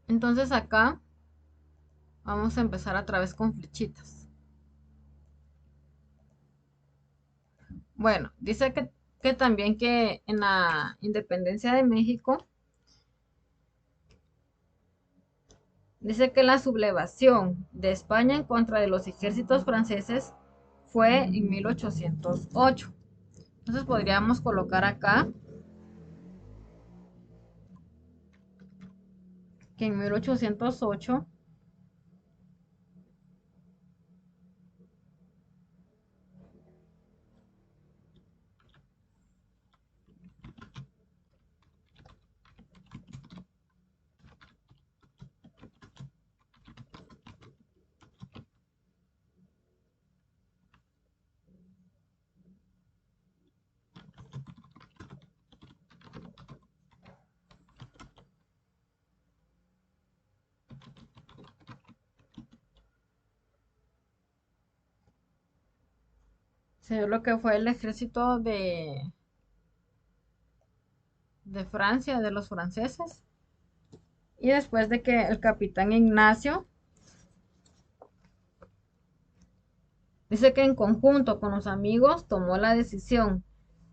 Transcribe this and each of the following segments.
Entonces acá vamos a empezar otra vez con flechitas. Bueno, dice que también que en la independencia de México, dice que la sublevación de España en contra de los ejércitos franceses fue en 1808. Entonces podríamos colocar acá que en 1808 se dio lo que fue el ejército de Francia, de los franceses. Y después de que el capitán Ignacio dice que en conjunto con los amigos tomó la decisión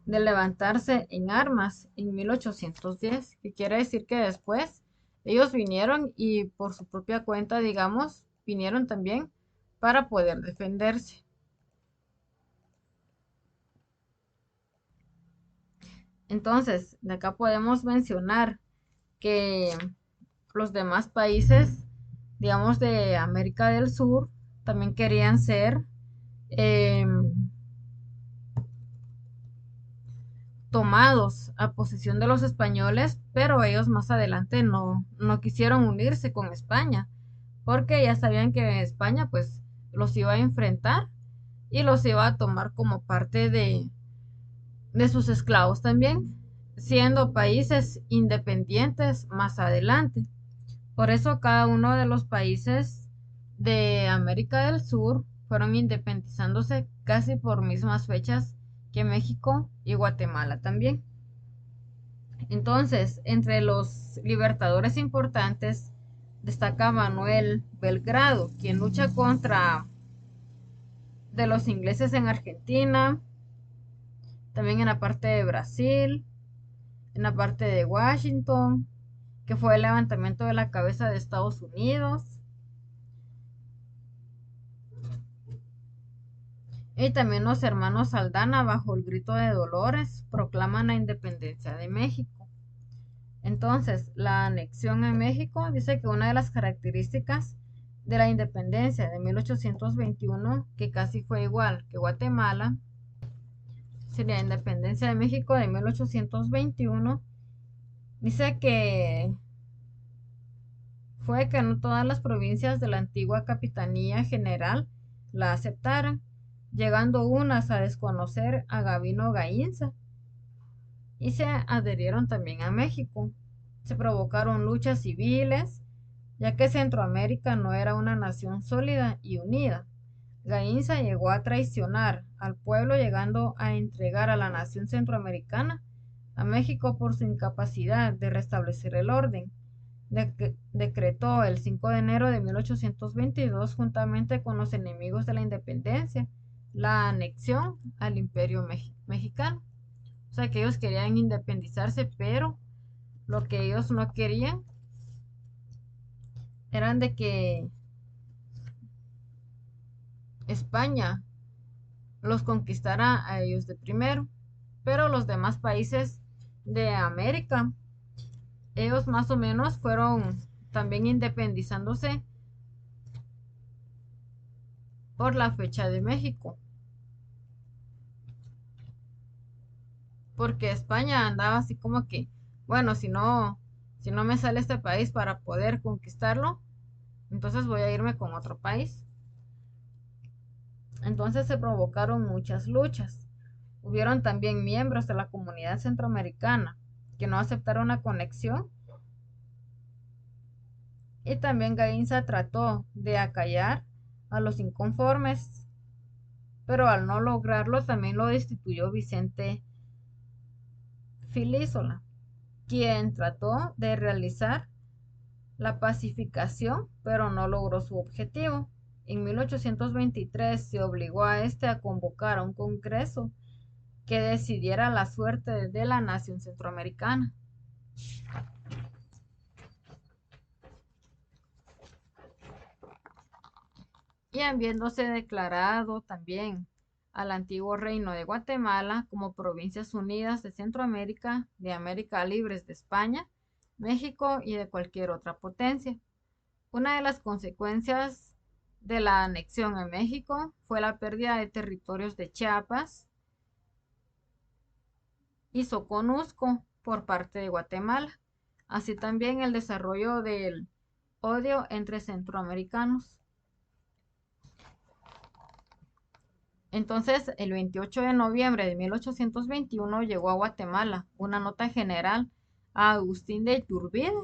de levantarse en armas en 1810, que quiere decir que después ellos vinieron y por su propia cuenta, digamos, vinieron también para poder defenderse. Entonces, de acá podemos mencionar que los demás países, digamos, de América del Sur, también querían ser eh, tomados a posesión de los españoles, pero ellos más adelante no quisieron unirse con España, porque ya sabían que España pues los iba a enfrentar y los iba a tomar como parte de sus esclavos también, siendo países independientes más adelante. Por eso cada uno de los países de América del Sur fueron independizándose casi por mismas fechas que México y Guatemala también. Entonces, entre los libertadores importantes destaca Manuel Belgrado, quien lucha contra de los ingleses en Argentina, también en la parte de Brasil, en la parte de Washington, que fue el levantamiento de la cabeza de Estados Unidos, y también los hermanos Aldana, bajo el grito de Dolores, proclaman la independencia de México. Entonces, la anexión en México dice que una de las características de la independencia de 1821, que casi fue igual que Guatemala, sería la independencia de México de 1821, dice que fue que no todas las provincias de la antigua Capitanía General la aceptaran, llegando unas a desconocer a Gabino Gainza, y se adherieron también a México. Se provocaron luchas civiles, ya que Centroamérica no era una nación sólida y unida. Gainza llegó a traicionar al pueblo, llegando a entregar a la nación centroamericana a México por su incapacidad de restablecer el orden. Decretó el 5 de enero de 1822, juntamente con los enemigos de la independencia, la anexión al imperio mexicano. O sea que ellos querían independizarse, pero lo que ellos no querían eran de que España los conquistara a ellos de primero. Pero los demás países de América, ellos más o menos fueron también independizándose por la fecha de México. Porque España andaba así como que, bueno, si no me sale este país para poder conquistarlo, entonces voy a irme con otro país. Entonces se provocaron muchas luchas. Hubieron también miembros de la comunidad centroamericana que no aceptaron la conexión, y también Gainza trató de acallar a los inconformes, pero al no lograrlo también lo destituyó Vicente Filísola, quien trató de realizar la pacificación, pero no logró su objetivo. En 1823 se obligó a este a convocar a un congreso que decidiera la suerte de la nación centroamericana. Y habiéndose declarado también al antiguo reino de Guatemala como provincias unidas de Centroamérica, de América libres de España, México y de cualquier otra potencia. Una de las consecuencias de la anexión en México fue la pérdida de territorios de Chiapas y Soconusco por parte de Guatemala, así también el desarrollo del odio entre centroamericanos. Entonces, el 28 de noviembre de 1821 llegó a Guatemala una nota general a Agustín de Iturbide,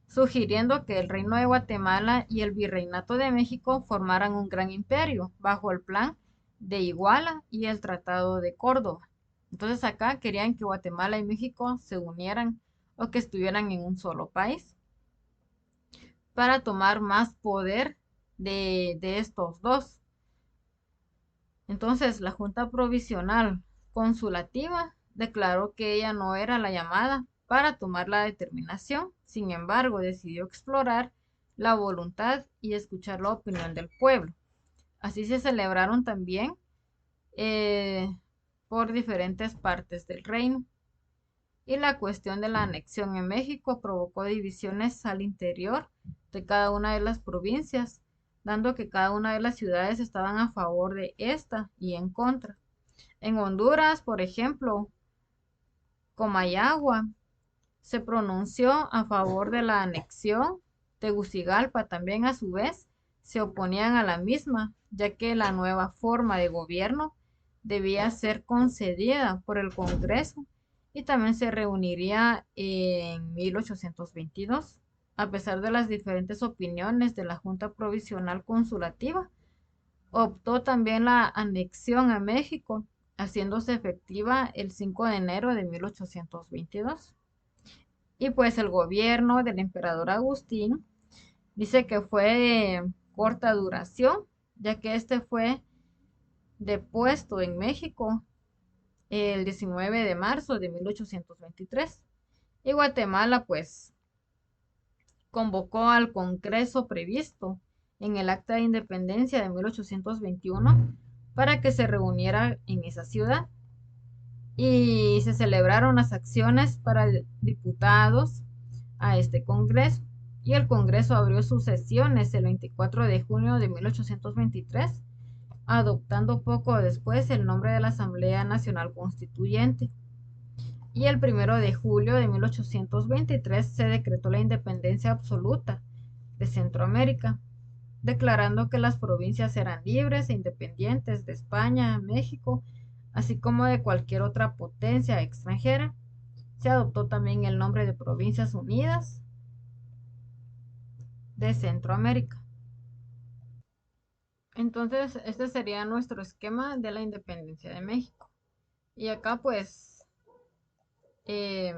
sugiriendo que el Reino de Guatemala y el Virreinato de México formaran un gran imperio bajo el plan de Iguala y el Tratado de Córdoba. Entonces acá querían que Guatemala y México se unieran o que estuvieran en un solo país para tomar más poder de estos dos. Entonces, la Junta Provisional Consulativa declaró que ella no era la llamada para tomar la determinación. Sin embargo, decidió explorar la voluntad y escuchar la opinión del pueblo. Así se celebraron también por diferentes partes del reino. Y la cuestión de la anexión en México provocó divisiones al interior de cada una de las provincias, dando que cada una de las ciudades estaban a favor de esta y en contra. En Honduras, por ejemplo, Comayagua se pronunció a favor de la anexión. Tegucigalpa también a su vez se oponían a la misma, ya que la nueva forma de gobierno debía ser concedida por el Congreso y también se reuniría en 1822. A pesar de las diferentes opiniones de la Junta Provisional Consulativa, optó también la anexión a México, haciéndose efectiva el 5 de enero de 1822. Y pues el gobierno del emperador Agustín dice que fue de corta duración, ya que este fue depuesto en México el 19 de marzo de 1823. Y Guatemala pues convocó al Congreso previsto en el Acta de Independencia de 1821 para que se reuniera en esa ciudad. Y se celebraron las acciones para diputados a este Congreso. Y el Congreso abrió sus sesiones el 24 de junio de 1823, adoptando poco después el nombre de la Asamblea Nacional Constituyente. Y el 1 de julio de 1823 se decretó la independencia absoluta de Centroamérica, declarando que las provincias eran libres e independientes de España, México, así como de cualquier otra potencia extranjera. Se adoptó también el nombre de Provincias Unidas de Centroamérica. Entonces, este sería nuestro esquema de la independencia de México. Y acá pues eh,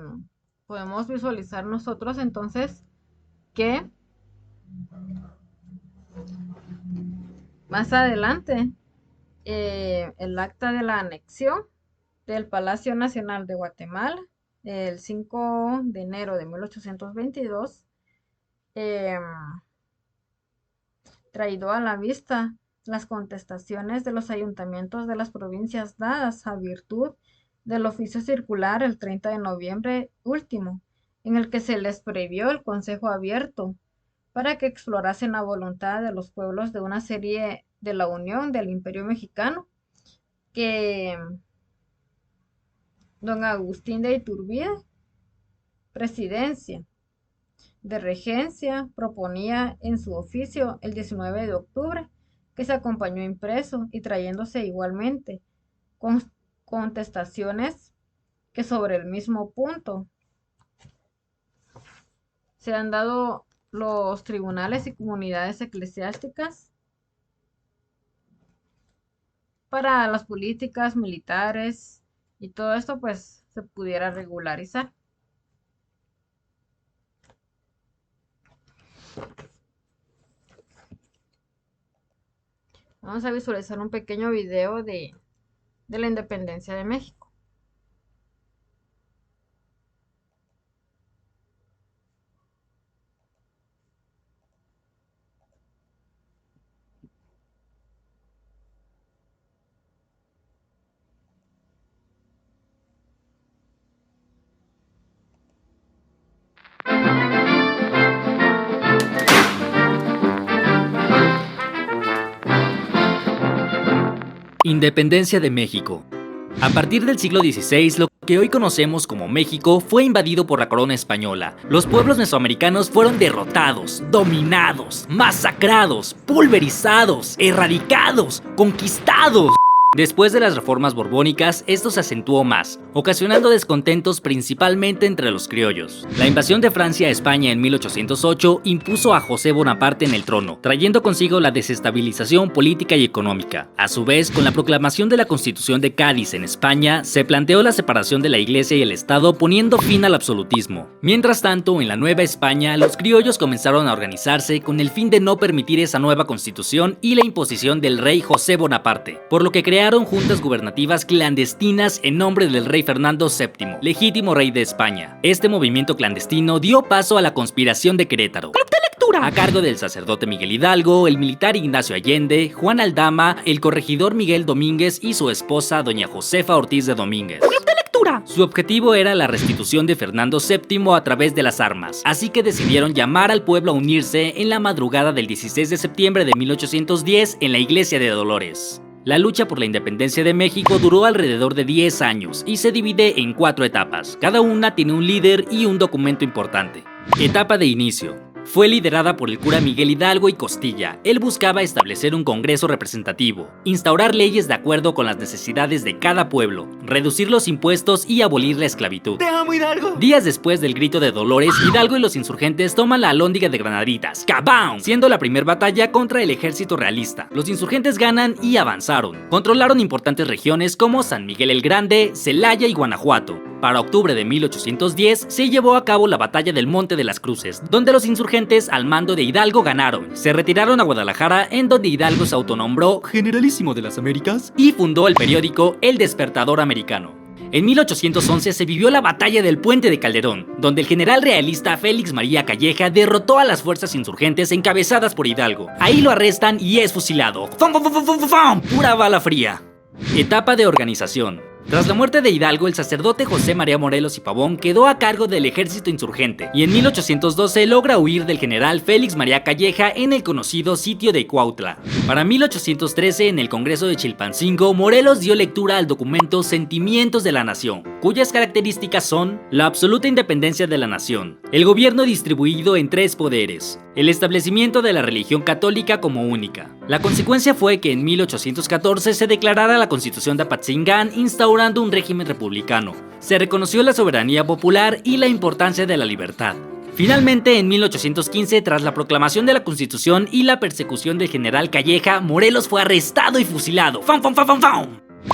podemos visualizar nosotros entonces que más adelante el acta de la anexión del Palacio Nacional de Guatemala el 5 de enero de 1822 eh, traído a la vista las contestaciones de los ayuntamientos de las provincias dadas a virtud del oficio circular el 30 de noviembre último, en el que se les previó el consejo abierto para que explorasen la voluntad de los pueblos de una serie de la Unión del Imperio Mexicano, que don Agustín de Iturbide, presidencia de regencia, proponía en su oficio el 19 de octubre, que se acompañó impreso y trayéndose igualmente contestaciones que sobre el mismo punto se han dado los tribunales y comunidades eclesiásticas para las políticas militares y todo esto pues se pudiera regularizar. Vamos a visualizar un pequeño video de la independencia de México. Independencia de México. A partir del siglo XVI, lo que hoy conocemos como México fue invadido por la corona española. Los pueblos mesoamericanos fueron derrotados, dominados, masacrados, pulverizados, erradicados, conquistados. Después de las reformas borbónicas, esto se acentuó más, ocasionando descontentos principalmente entre los criollos. La invasión de Francia a España en 1808 impuso a José Bonaparte en el trono, trayendo consigo la desestabilización política y económica. A su vez, con la proclamación de la Constitución de Cádiz en España, se planteó la separación de la Iglesia y el Estado, poniendo fin al absolutismo. Mientras tanto, en la Nueva España, los criollos comenzaron a organizarse con el fin de no permitir esa nueva Constitución y la imposición del rey José Bonaparte, por lo que crearon juntas gubernativas clandestinas en nombre del rey Fernando VII, legítimo rey de España. Este movimiento clandestino dio paso a la conspiración de Querétaro, Club de Lectura, a cargo del sacerdote Miguel Hidalgo, el militar Ignacio Allende, Juan Aldama, el corregidor Miguel Domínguez y su esposa doña Josefa Ortiz de Domínguez. Club de Lectura. Su objetivo era la restitución de Fernando VII a través de las armas, así que decidieron llamar al pueblo a unirse en la madrugada del 16 de septiembre de 1810 en la iglesia de Dolores. La lucha por la independencia de México duró alrededor de 10 años y se divide en 4 etapas. Cada una tiene un líder y un documento importante. Etapa de inicio. Fue liderada por el cura Miguel Hidalgo y Costilla. Él buscaba establecer un congreso representativo, instaurar leyes de acuerdo con las necesidades de cada pueblo, reducir los impuestos y abolir la esclavitud. ¡Te amo, Hidalgo! Días después del grito de Dolores, Hidalgo y los insurgentes toman la Alhóndiga de Granaditas, ¡Cabam!, siendo la primera batalla contra el ejército realista. Los insurgentes ganan y avanzaron. Controlaron importantes regiones como San Miguel el Grande, Celaya y Guanajuato. Para octubre de 1810 se llevó a cabo la batalla del Monte de las Cruces, donde los insurgentes al mando de Hidalgo ganaron. Se retiraron a Guadalajara, en donde Hidalgo se autonombró Generalísimo de las Américas y fundó el periódico El Despertador Americano. En 1811 se vivió la batalla del Puente de Calderón, donde el general realista Félix María Calleja derrotó a las fuerzas insurgentes encabezadas por Hidalgo. Ahí lo arrestan y es fusilado. ¡Fum, fum, fum, fum, fum! Pura bala fría. Etapa de organización. Tras la muerte de Hidalgo, el sacerdote José María Morelos y Pavón quedó a cargo del ejército insurgente y en 1812 logra huir del general Félix María Calleja en el conocido sitio de Cuautla. Para 1813, en el Congreso de Chilpancingo, Morelos dio lectura al documento Sentimientos de la Nación, cuyas características son la absoluta independencia de la nación, el gobierno distribuido en 3 poderes, el establecimiento de la religión católica como única. La consecuencia fue que en 1814 se declarara la Constitución de Apatzingán, instaurando un régimen republicano. Se reconoció la soberanía popular y la importancia de la libertad. Finalmente, en 1815, tras la proclamación de la Constitución y la persecución del general Calleja, Morelos fue arrestado y fusilado. ¡Fum, fum, fum, fum, fum!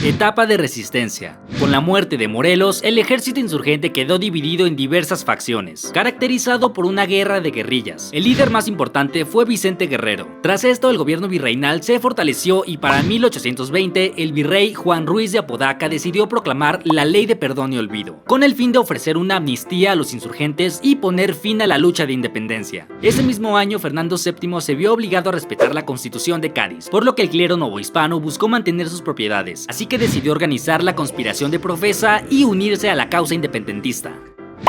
Etapa de resistencia. Con la muerte de Morelos, el ejército insurgente quedó dividido en diversas facciones, caracterizado por una guerra de guerrillas. El líder más importante fue Vicente Guerrero. Tras esto, el gobierno virreinal se fortaleció y para 1820, el virrey Juan Ruiz de Apodaca decidió proclamar la Ley de Perdón y Olvido, con el fin de ofrecer una amnistía a los insurgentes y poner fin a la lucha de independencia. Ese mismo año, Fernando VII se vio obligado a respetar la Constitución de Cádiz, por lo que el clero novohispano buscó mantener sus propiedades, así que decidió organizar la conspiración de Profesa y unirse a la causa independentista.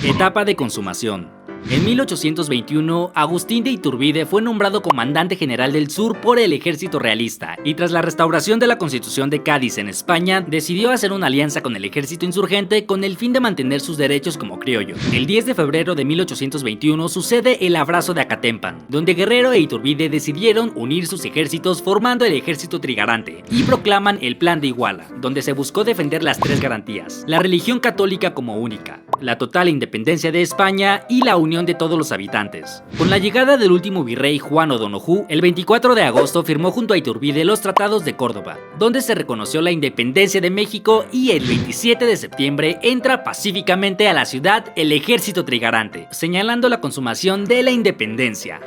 Etapa de consumación. En 1821, Agustín de Iturbide fue nombrado comandante general del sur por el ejército realista y tras la restauración de la Constitución de Cádiz en España, decidió hacer una alianza con el ejército insurgente con el fin de mantener sus derechos como criollo. El 10 de febrero de 1821 sucede el Abrazo de Acatempan, donde Guerrero e Iturbide decidieron unir sus ejércitos formando el ejército trigarante y proclaman el Plan de Iguala, donde se buscó defender las 3 garantías: la religión católica como única, la total independencia de España y la unión de todos los habitantes. Con la llegada del último virrey Juan O'Donojú, el 24 de agosto firmó junto a Iturbide los Tratados de Córdoba, donde se reconoció la independencia de México, y el 27 de septiembre entra pacíficamente a la ciudad el ejército trigarante, señalando la consumación de la independencia.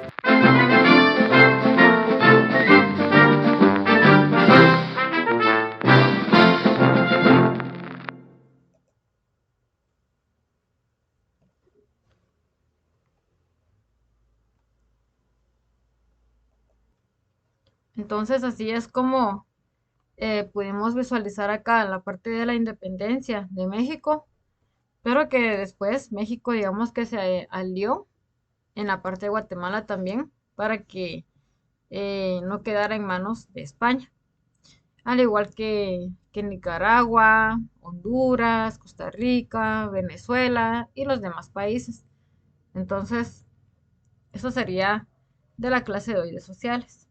Entonces así es como pudimos visualizar acá la parte de la independencia de México, pero que después México digamos que se alió en la parte de Guatemala también para que no quedara en manos de España, al igual que Nicaragua, Honduras, Costa Rica, Venezuela y los demás países. Entonces, eso sería de la clase de hoy de sociales.